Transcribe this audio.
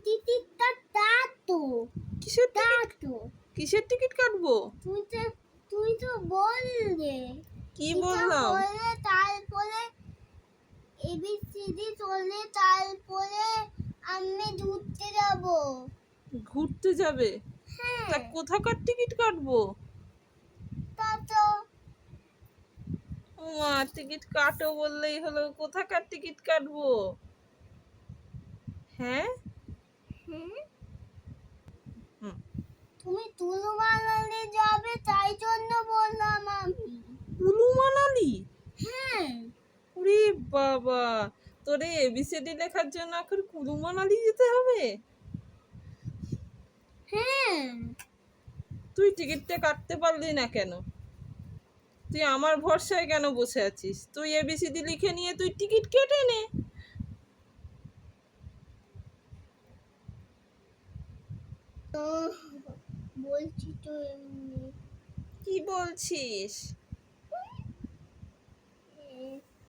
টিকিটটা কাটো। কিসের টিকিট? কাটো। কিসের টিকিট কাটবো? তুই তো বললে। কি এটা বললাম? বলে তারপরে এবিসিডি চলে, তারপরে আমি ঘুরতে যাব। ঘুরতে যাবে? হ্যাঁ। তা কোথাকার টিকিট কাটবো? তা তো মা, টিকিট কাটো বললেই হলো, কোথাকার টিকিট কাটবো? হ্যাঁ? হ্যাঁ, হুম। তুমি তুলু মানালি যাবে তাই জন্য বললাম আমি। কুলু মানালি? হ্যাঁ। ওরে বাবা, তোরে এবিসিডি লেখার জন্য এখন কুলু মানালি যেতে হবে? হ্যাঁ। তুই টিকিটটা কাটতে পারলি না কেন? তুই আমার ভরসায় কেন বসে আছিস? তুই এবিসিডি লিখে নিয়ে তুই টিকিট কেটে নে। তো বলছি তো এমনি। কি বলছিস?